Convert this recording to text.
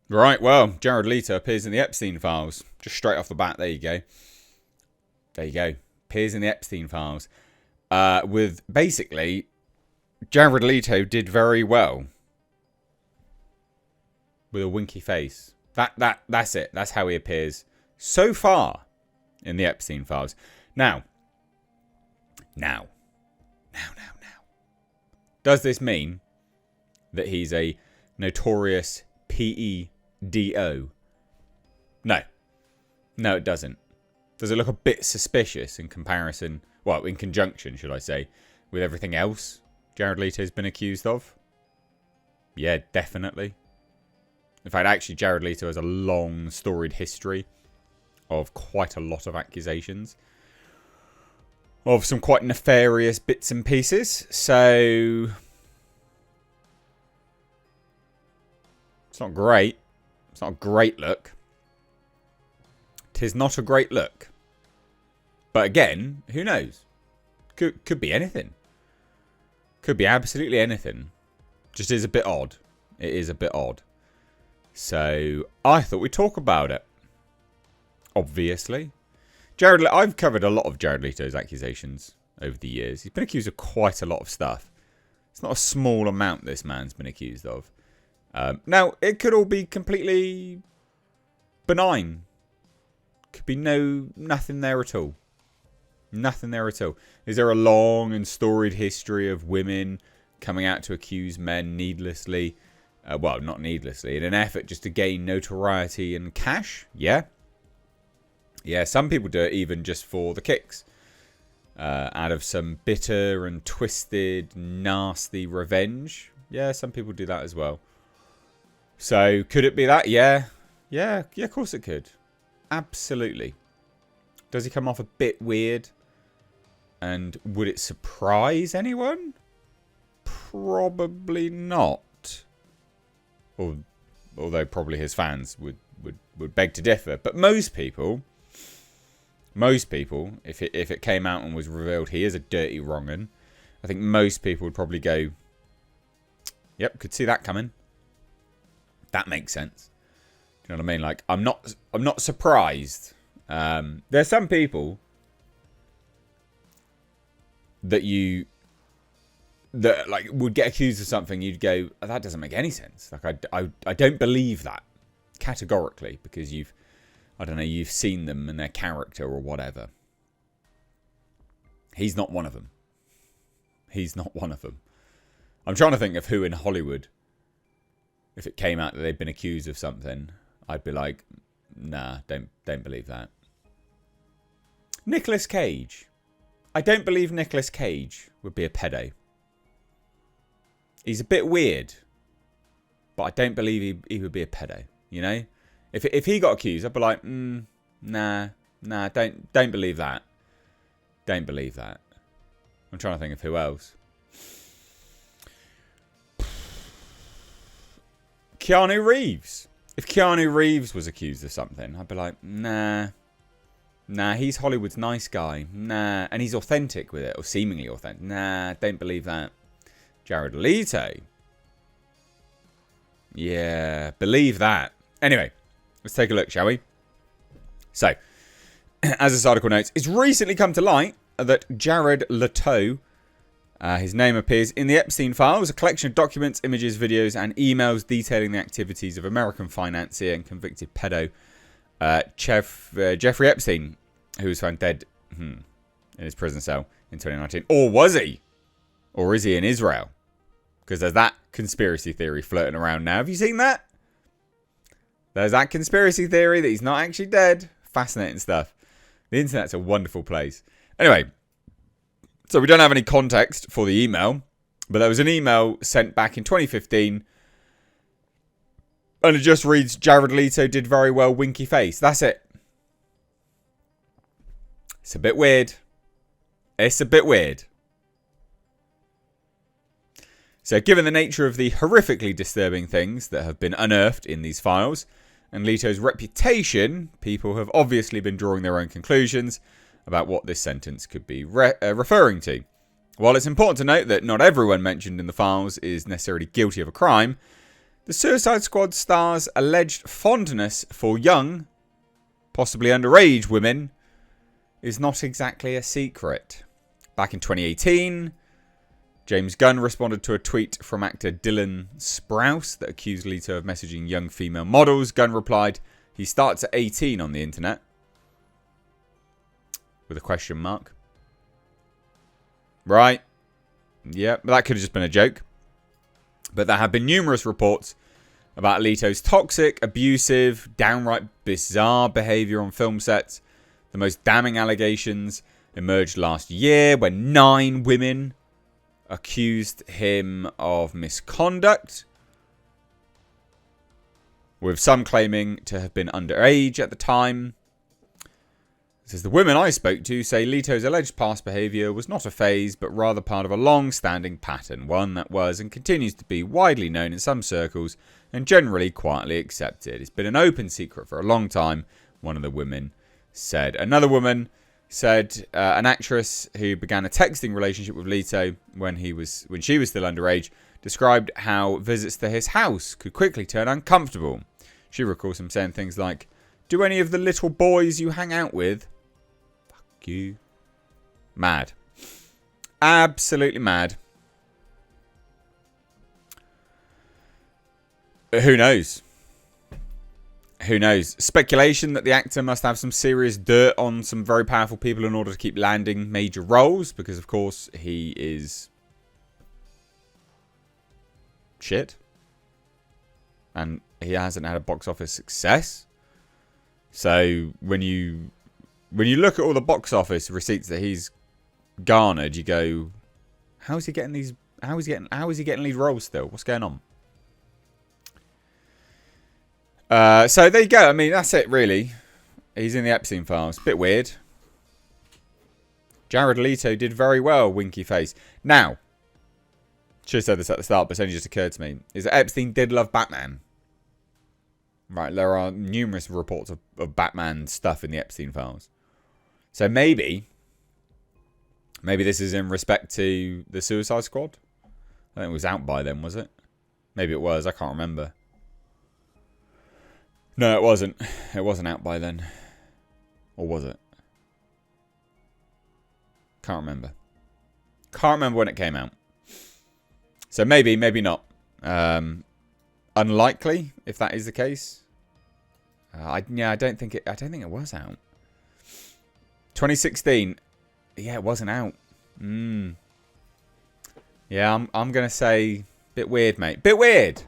Right, well, Jared Leto appears in the Epstein files. Just straight off the bat, there you go. There you go. Appears in the Epstein files. With basically, Jared Leto did very well. With a winky face. That's it. That's how he appears so far in the Epstein files. Now. Does this mean that he's a notorious PEDO? No. No, it doesn't. Does it look a bit suspicious in comparison, well, in conjunction, should I say, with everything else Jared Leto's been accused of? Yeah, definitely. In fact, actually, Jared Leto has a long, storied history of quite a lot of accusations. Of some quite nefarious bits and pieces. So it's not great. It's not a great look. 'Tis not a great look. But again, who knows? Could be anything. Could be absolutely anything. Just is a bit odd. It is a bit odd. So I thought we'd talk about it. Obviously. I've covered a lot of Jared Leto's accusations over the years. He's been accused of quite a lot of stuff. It's not a small amount this man's been accused of. Now, it could all be completely benign. Could be nothing there at all. Nothing there at all. Is there a long and storied history of women coming out to accuse men needlessly? Well, not needlessly. In an effort just to gain notoriety and cash? Yeah. Yeah, some people do it even just for the kicks. Out of some bitter and twisted, nasty revenge. Yeah, some people do that as well. So, could it be that? Yeah. Yeah, of course it could. Absolutely. Does he come off a bit weird? And would it surprise anyone? Probably not. Although probably his fans would beg to differ. But most people, if it came out and was revealed he is a dirty wrong'un, I think most people would probably go, yep, could see that coming. That makes sense. Do you know what I mean? Like, I'm not surprised. There's some people that like would get accused of something, you'd go, oh, that doesn't make any sense. Like, I don't believe that categorically because you've seen them and their character or whatever. He's not one of them. He's not one of them. I'm trying to think of who in Hollywood, if it came out that they'd been accused of something, I'd be like, nah, don't believe that. Nicolas Cage. I don't believe Nicolas Cage would be a pedo. He's a bit weird, but I don't believe he would be a pedo. You know, if he got accused, I'd be like, nah, don't believe that. Don't believe that. I'm trying to think of who else. Keanu Reeves. If Keanu Reeves was accused of something, I'd be like, nah, he's Hollywood's nice guy. Nah, and he's authentic with it, or seemingly authentic. Nah, don't believe that. Jared Leto. Yeah, believe that. Anyway, let's take a look, shall we? So, as this article notes, it's recently come to light that Jared Leto, his name appears in the Epstein files, a collection of documents, images, videos, and emails detailing the activities of American financier and convicted pedo Jeffrey Epstein, who was found dead in his prison cell in 2019. Or was he? Or is he in Israel? Because there's that conspiracy theory floating around now. Have you seen that? There's that conspiracy theory that he's not actually dead. Fascinating stuff. The internet's a wonderful place. Anyway, so we don't have any context for the email, but there was an email sent back in 2015, and it just reads, Jared Leto did very well, winky face. That's it. It's a bit weird. It's a bit weird. So, given the nature of the horrifically disturbing things that have been unearthed in these files, and Leto's reputation, people have obviously been drawing their own conclusions about what this sentence could be referring to. While it's important to note that not everyone mentioned in the files is necessarily guilty of a crime, The Suicide Squad star's alleged fondness for young, possibly underage women is not exactly a secret. Back in 2018, James Gunn responded to a tweet from actor Dylan Sprouse that accused Leto of messaging young female models. Gunn replied, "He starts at 18 on the internet." With a question mark. Right. Yeah, that could have just been a joke. But there have been numerous reports about Leto's toxic, abusive, downright bizarre behaviour on film sets. The most damning allegations emerged last year when 9 women accused him of misconduct, with some claiming to have been underage at the time. It says, the women I spoke to say Leto's alleged past behaviour was not a phase, but rather part of a long-standing pattern, one that was and continues to be widely known in some circles and generally quietly accepted. It's been an open secret for a long time, one of the women said. Another woman said an actress who began a texting relationship with Leto when she was still underage described how visits to his house could quickly turn uncomfortable. She recalls him saying things like, "Do any of the little boys you hang out with?" Fuck you. Mad. Absolutely mad. Who knows? Who knows? Speculation that the actor must have some serious dirt on some very powerful people in order to keep landing major roles, because of course he is shit and he hasn't had a box office success. So when you look at all the box office receipts that he's garnered, you go, how is he getting these? How is he getting lead roles still? What's going on? So there you go. I mean, that's it, really. He's in the Epstein files. Bit weird. Jared Leto did very well, winky face. Now, should have said this at the start, but it's only just occurred to me, is that Epstein did love Batman. Right, there are numerous reports of Batman stuff in the Epstein files. So maybe this is in respect to the Suicide Squad. I think it was out by then, was it? Maybe it was. I can't remember. No, it wasn't. It wasn't out by then. Or was it? Can't remember. Can't remember when it came out. So maybe, maybe not. Unlikely, if that is the case. I don't think it was out. 2016. Yeah, it wasn't out. Yeah, I'm gonna say bit weird, mate. Bit weird.